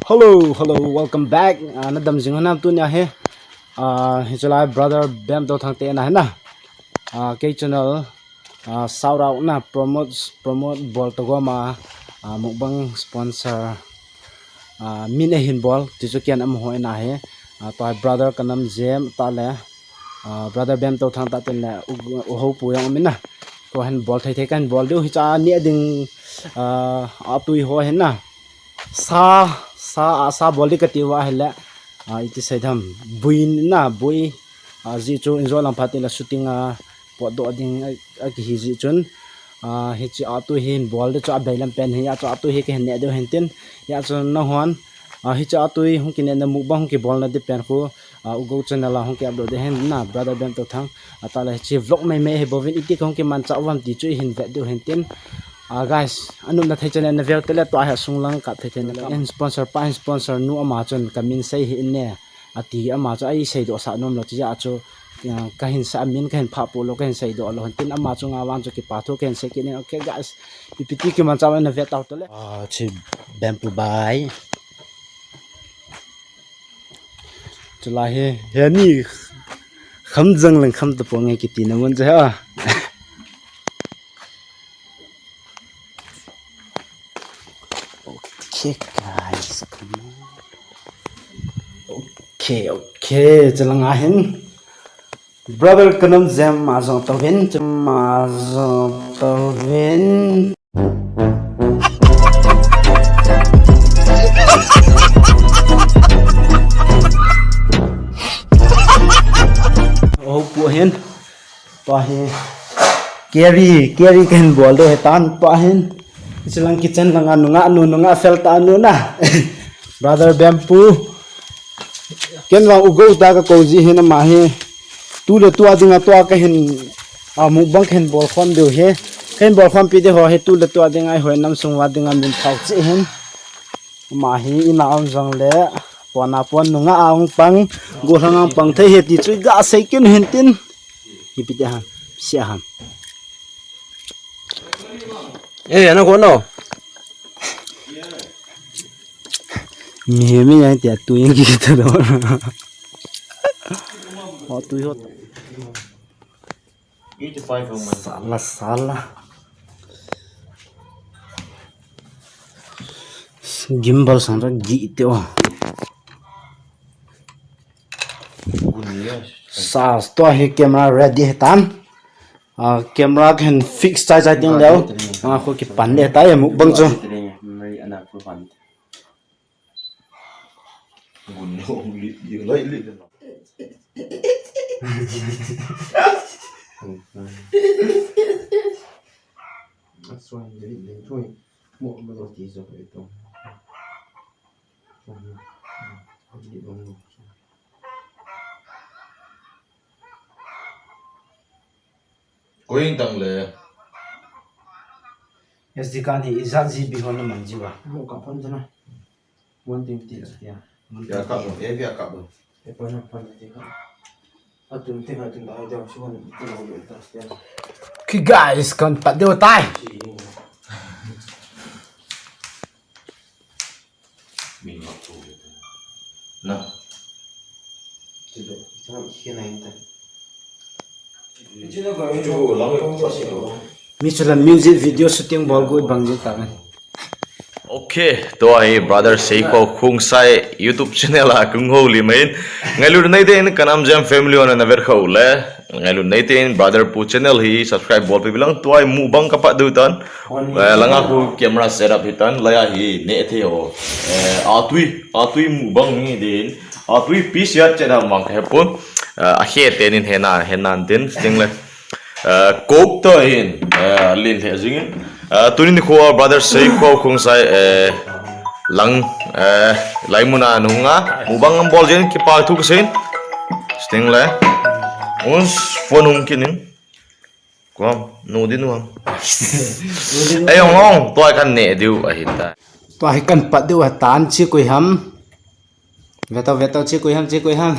Hello, welcome back. Nadam jinganam tu nya he. Hichalai brother bam to thang te na he na. K channel shout out na promote ball to go ma mukbang sponsor min a hin ball tisu kian am ho na he. To brother kanam jem ta le brother bam to thang ta ten le ho pu yang min na. To hen ball thai thai kan ball du hicha ni ding atui ho hen na. sa boli ka tiwa hele iti saidam buin na bui ji chu inzo lam phati la shooting po do ding a ki hi ji chun hi chi atu hin bol de cha bailam pen hi ya cha atu hi ke ne de hentin ya chu na hon hi cha atu hi hung ki ne na mu bang ki bol na de pen ko ugo channel hung ki upload de hen na brother bem to thang ata la chi vlog mai me he bovin iti hung ki man cha wam ti chu hin ve de hentin guys anum na thai channel na vel tele to ha sunglang ka thai channel en sponsor nu ama chon kamin sei hi ne ati ama cha ai sei do sa nom lo chi ya chu ka hin sa min ka hin pha po lo ka hin sei do lo tin ama chu nga wan chu ki pa tho ken se ki ne okay guys ppt ki man cha na vet out tele chi bamboo bai chula he ni kham jang lang kham to po nge ki ti na mon cha ha Okay guys, come on. Okay, jalang ahin. Brother kanam jam mazong tawin, Oh puhin, pahin. Carry kan bol do hetan pahin. Silang kitchen lang nunga felt anu na brother bamboo ken wang ugo ta ka koji hin ma he tu le tu adinga to ka hin mukbang hen bol khom do he ken bol khom pi de ho he tu le tu adinga ho nam sung wa dinga min thau chi hin ma hi ina on jang le pona pon nunga ang pang go rang pang thai he ti chui ga sai ken hin tin hi pi de han sia han nó cuốn đâu mi yang tiệt tu yang gitu đó họ tu hot salah gimbal sang ra gitu sa to hi camera ready tan camera can fix chai tiếng leo ko ki pan de tai mu bang chu Going tăng lệ SD card hi izat GB hon na manji ba một cặp phân thế này one thing tí ya ya cặp một em ya cặp một e pa na pa ti ka atun te ha tun da ja shi one tu lo lo ta sia ki guys kan pat de tai mình mặc tu nè chỉ được sao khi này ta chú lắm rồi có gì đâu Michelin music video shooting ball go bang jin ta Okay, to ai brother Seiko khung sai YouTube channel a kung ho li main ngailu nei ten kanam jam family on na ver khau le ngailu nei ten brother pu channel hi subscribe bol pe bilang to ai mu bang kapa du tan langa ku camera setup hitan laya hi ne the ho atui mu bang ni din atui piece ya channel mang he pun a he tenin henan tin sting le coke to in lin the jing tunin ko brother Seiko khung sai lang laimuna nunga mubang ang ball jen ki pa thu kasin sting le uns phone hung kinin kom no din wang ay ong to kan ne diu a hita to hi kan pat de wa tan chi koi ham veto chi koi ham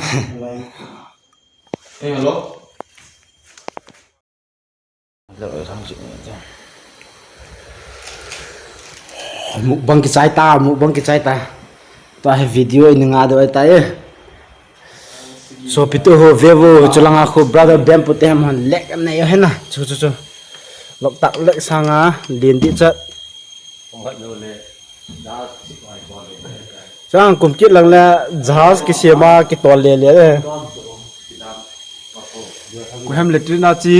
hey hello mukbang ki chai ta to hai video ini ngado ai tai so pitu ho vevo chulang aku brother bem putih man lek am nai hena chu lok tak lek sanga lin ti chat sang kum kit lang la jahaz ki sema ki tol le ku ham letrina chi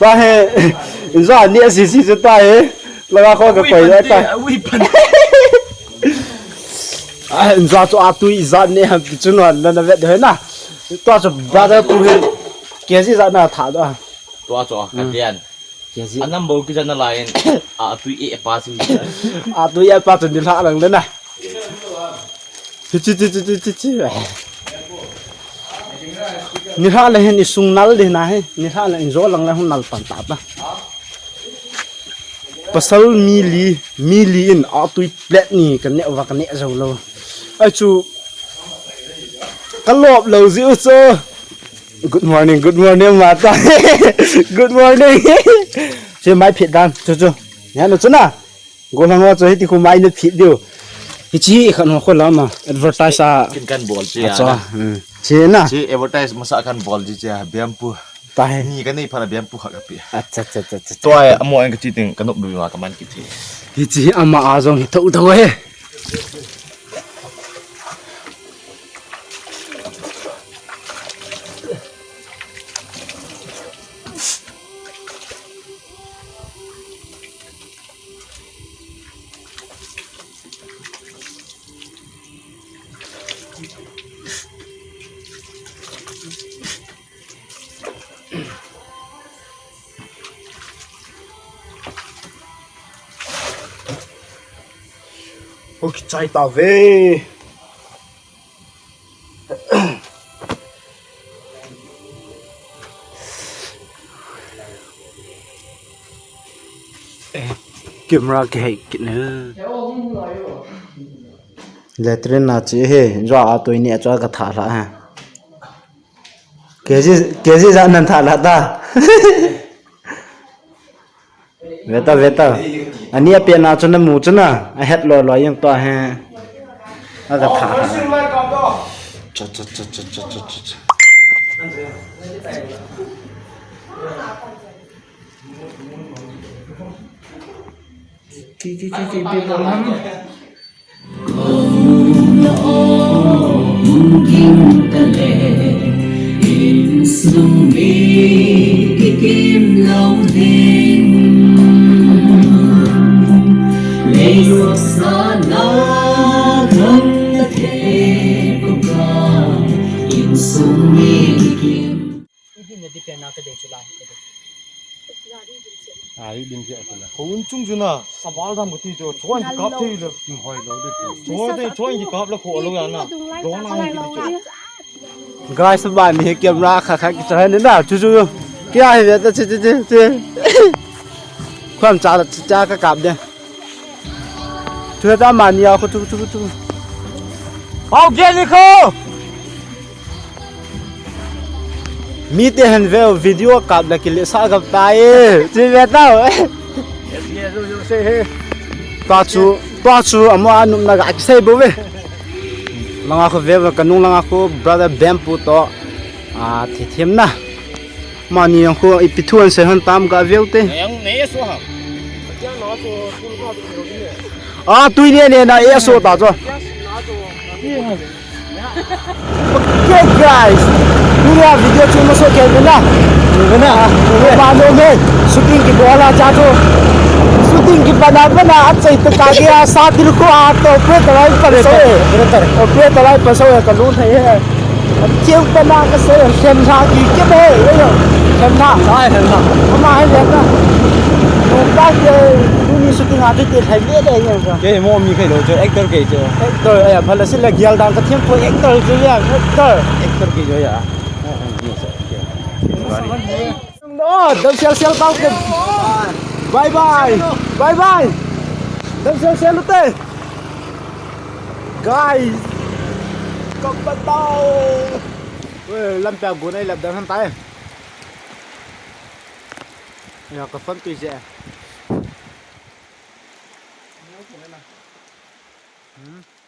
ba he inza ni si se ta he laga kho ka koi ta a inza cho atu iza ne ham chu no na vet he na to cho brother pu he ke si za na tha da tua cho ka dian ke si anam bo ki jana lain a tu e pa si atu ya pa chun la lang le na chi ni ha le hen isung nal de na he ni ha le inzo lang la hun nal pan ta pa pasal mili in atu plate ni kan ne wa kan ne zo lo ai chu kalop lo zi so good morning mata good morning che mai phit dan chu nya no chuna go lang wa cho hi ti khu mai ne phit dio hi chi khan ho la ma advertise a kin kan bol chi cho ya che na chi advertise masa kan bol ji cha bempu ta he ni kan nei phara bempu kha ka pi acha to ai amo ang chi ting kanop bi ma kaman ki thi hi chi ama azong hi thau he ôi chạy tao về kiểm ra cái nữa lệ trên là chỉ he do tôi nhẹ cho cái thả ra ha cái gì ra nên thả ra ta về ta anh ấy bên nào cho nó mù chứ na hết lo yang to ha cái thả cho cái bên đó lắm kim ta lệ in sung mi cái kim lâu đêm lệ ruột xa na gần ta thế cũng cả in sung mi cái kim 아이 냄새 어떠냐? 고운충 주나 사발 담고 뛰죠. 좋아하는 값 뛰죠. hỏi nó được. 좋아하는 값 là khổ lâu à na. Đó là guys bạn mình kiểm ra khá cho hết đến nào chú kia hay vậy ta chứ khoan cha cái cặp đi chưa ra mà nhiều không chú ok đi không mi te hình về video cặp là cái lệ sao gặp tai chứ biết đâu toa chú amo anum na gak say bo we lang ako ve kanung lang ako brother bempu to thi thiam na mani ang ko ipithuan se han tam ga veute yang ne so ha. tui ne na e so ta cho okay guys pura video chu mo so ke na ba no me shooting ki bola cha cho shooting ki bana achai to ka gya sadir ko to pre talai par so ka lu thai he chiêu bana ka se sem tha ki ke be sem tha sai sem tha ma hai le na ba ke ni shooting a ti thai le de nya so Cái mồm như cái đồ chơi actor kì chơi. actor ai phala se la gyal dang ka thiam ko actor ju ya actor Actor kì chơi à? no đâm xel tao ke bye bye đâm xel lúc tê guys có bắt tao làm bèo bữa nay làm đâm hắn tay nhà có phân tùy dễ nè.